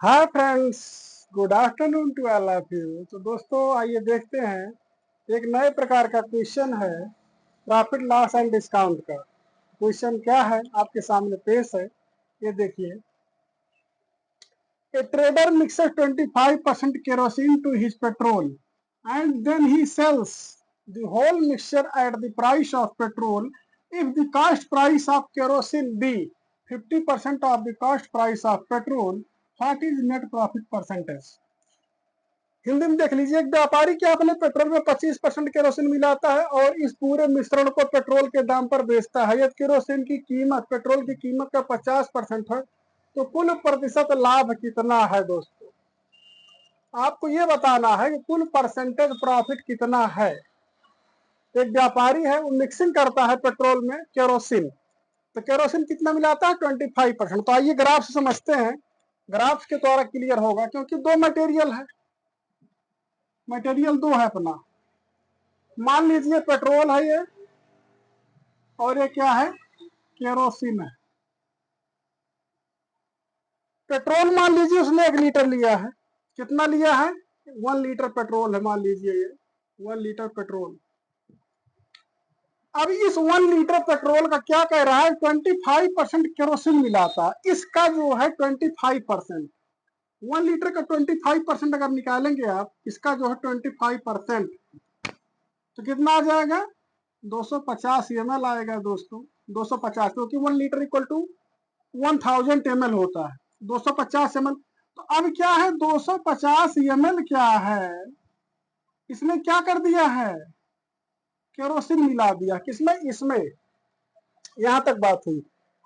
Hi friends, good afternoon to all of you. तो दोस्तों आइए देखते हैं, एक नए प्रकार का क्वेश्चन है प्रॉफिट लॉस एंड डिस्काउंट का। क्वेश्चन क्या है आपके सामने पेश है, ये देखिए। ए trader mixes 25% kerosene to his petrol and then he sells the whole mixture at the price of petrol. If the cost price of kerosene be 50% of the cost price of petrol, what is net profit percentage? Hindi में देख लीजिए। एक व्यापारी क्या अपने petrol में 25% kerosene मिलाता है और इस पूरे मिश्रण को पेट्रोल के दाम पर बेचता है। यदि केरोसिन की कीमत पेट्रोल की कीमत का 50% है तो कुल प्रतिशत लाभ कितना है। दोस्तों आपको ये बताना है कि कुल परसेंटेज प्रॉफिट कितना है। एक व्यापारी है, वो मिक्सिंग करता है पेट्रोल में केरोसिन, तो केरोसिन कितना मिलाता है 25%। तो आइए ग्राफ से समझते हैं, ग्राफ के द्वारा क्लियर होगा, क्योंकि दो मटेरियल है, मटेरियल दो है अपना। मान लीजिए पेट्रोल है ये, और ये क्या है, केरोसिन है। पेट्रोल मान लीजिए उसने 1 लीटर लिया है। कितना लिया है? 1 लीटर पेट्रोल है, मान लीजिए ये 1 लीटर पेट्रोल। अब इस 1 लीटर पेट्रोल का क्या कह रहा है, 25% केरोसिन मिलाता है। इसका जो है 25%, 1 लीटर का 25% अगर निकालेंगे आप, इसका जो है 25%, तो कितना आ जाएगा, 250 ml आएगा दोस्तों। 250, क्योंकि 1 लीटर इक्वल टू 1000 ml होता है, 250 ml। तो अब क्या है, 250 ml क्या है, इसने क्या कर दिया है, केरोसिन मिला दिया। किसमें? इसमें। यहां तक बात हुई।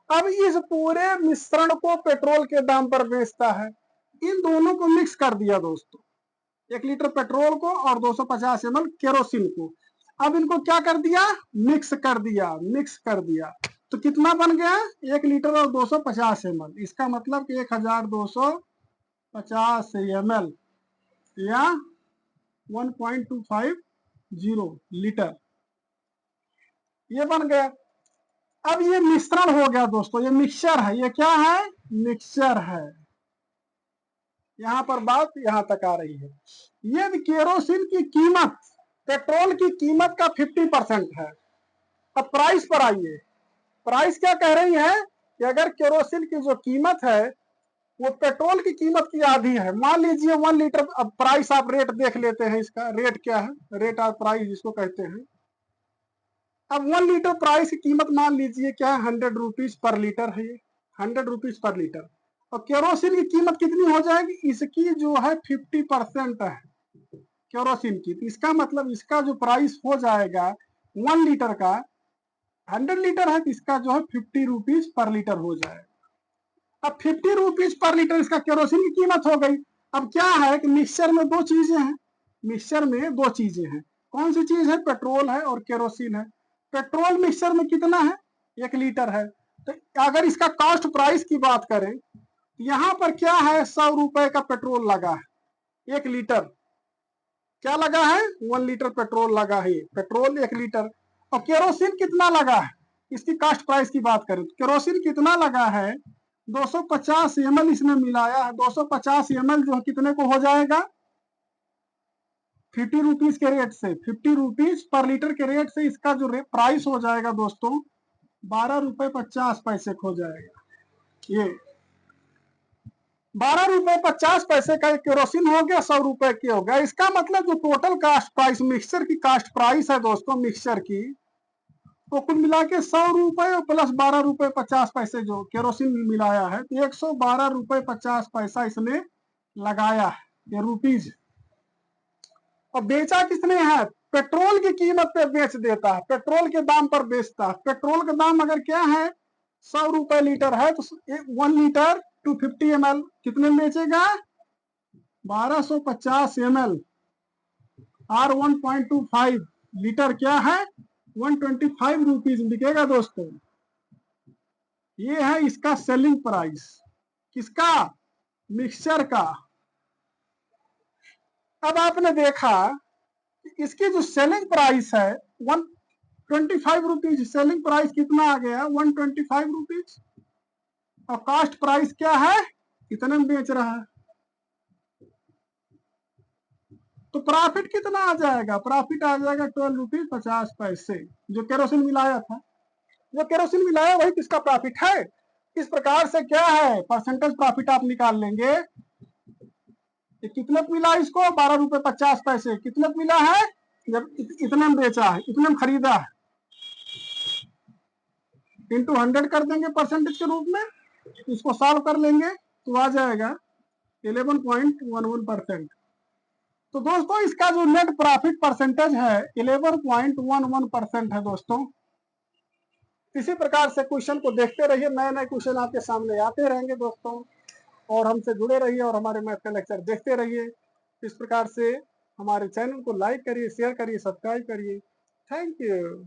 अब इस पूरे मिश्रण को पेट्रोल के दाम पर बेचता है। इन दोनों को मिक्स कर दिया दोस्तों, 1 लीटर पेट्रोल को और 250 ml केरोसिन को। अब इनको क्या कर दिया, मिक्स कर दिया, मिक्स कर दिया। तो कितना बन गया, 1 लीटर और 250 ml। इसका मतलब कि 1250 ml या 1.250 लीटर, ये बन गया। अब ये मिश्रण हो गया दोस्तों, ये मिक्सचर है। ये क्या है, मिक्सचर है। यहां पर बात यहां तक आ रही है। ये केरोसिन की कीमत पेट्रोल की कीमत का 50% है। अब प्राइस पर आइए। प्राइस क्या कह रही है कि अगर केरोसिन की जो कीमत है वो पेट्रोल की कीमत की आधी है। मान लीजिए 1 लीटर, अब प्राइस आप रेट देख लेते हैं, इसका रेट क्या है, रेट ऑफ प्राइस जिसको कहते हैं। अब 1 लीटर प्राइस की कीमत मान लीजिए क्या है, 100 रुपीज पर लीटर है, ये 100 रुपीज पर लीटर। और केरोसिन की कीमत कितनी हो जाएगी, इसकी जो है 50% है केरोसिन की। तो इसका मतलब इसका जो प्राइस हो जाएगा 1 लीटर का, 100 लीटर है तो इसका जो है 50 रुपीज पर लीटर हो जाएगा। अब 50 रुपीज पर लीटर इसका केरोसिन की कीमत हो गई। अब क्या है कि मिक्सचर में दो चीजें हैं, मिक्सचर में दो चीजें हैं। कौन सी चीज है, पेट्रोल है और केरोसिन है। पेट्रोल मिक्सचर में कितना है, 1 लीटर है। तो अगर इसका कॉस्ट प्राइस की बात करें, यहां पर क्या है, 100 रुपए का पेट्रोल लगा है, 1 लीटर क्या लगा है, 1 लीटर पेट्रोल लगा है, पेट्रोल 1 लीटर। और केरोसिन कितना लगा है, इसकी कास्ट प्राइस की बात करें तो केरोसिन कितना लगा है, 250 ml इसमें मिलाया है। 250 ml जो कितने को हो जाएगा, 50 रुपीज के रेट से, 50 रुपीज पर लीटर के रेट से इसका जो प्राइस हो जाएगा दोस्तों, 12 रुपए 50 पैसे हो जाएगा। ये 12 रुपए 50 पैसे का केरोसिन हो गया, 100 रुपए की हो गया। इसका मतलब जो टोटल कास्ट प्राइस, मिक्सचर की कास्ट प्राइस है दोस्तों, मिक्सचर की, तो कुल मिला के 100 रुपए प्लस 12 रुपए 50 पैसे जो केरोसिन मिलाया है, तो 112 रुपए 50 पैसा इसने लगाया है, ये रुपीज। और बेचा किसने है, पेट्रोल की कीमत पे बेच देता है, पेट्रोल के दाम पर बेचता है। पेट्रोल का दाम अगर क्या है, 100 रुपए लीटर है, तो 1 लीटर 250 ml कितने में बेचेगा, 1250 ml और 1.25 लीटर क्या है, 125 रुपीज बिकेगा दोस्तों। ये है इसका सेलिंग प्राइस, किसका, मिक्सचर का। अब आपने देखा इसकी जो सेलिंग प्राइस है 125 रुपीज, सेलिंग प्राइस कितना आ गया, 125 रुपीज। और कास्ट प्राइस क्या है, कितने में बेच रहा है, तो प्रॉफिट कितना आ जाएगा? प्रॉफिट आ जाएगा 12 रुपीज 50 पैसे, जो केरोसिन मिलाया था। जो केरोसिन मिलाया वही किसका प्रॉफिट है। इस प्रकार से क्या है, परसेंटेज प्रॉफिट आप निकाल लेंगे। कितने मिला इसको? 12 रुपए 50 पैसे। कितने मिला है? जब इतने में बेचा है, इतने में खरीदा है, इंटू 100 कर देंगे परसेंटेज के रूप में। इसको सॉल्व कर लेंगे तो आ जाएगा 11.11%। तो दोस्तों इसका जो नेट प्रॉफिट परसेंटेज है 11.11% है दोस्तों। इसी प्रकार से क्वेश्चन को देखते रहिए, नए नए क्वेश्चन आपके सामने आते रहेंगे दोस्तों, और हमसे जुड़े रहिए और हमारे मैथ का लेक्चर देखते रहिए। इस प्रकार से हमारे चैनल को लाइक करिए, शेयर करिए, सब्सक्राइब करिए। Thank you.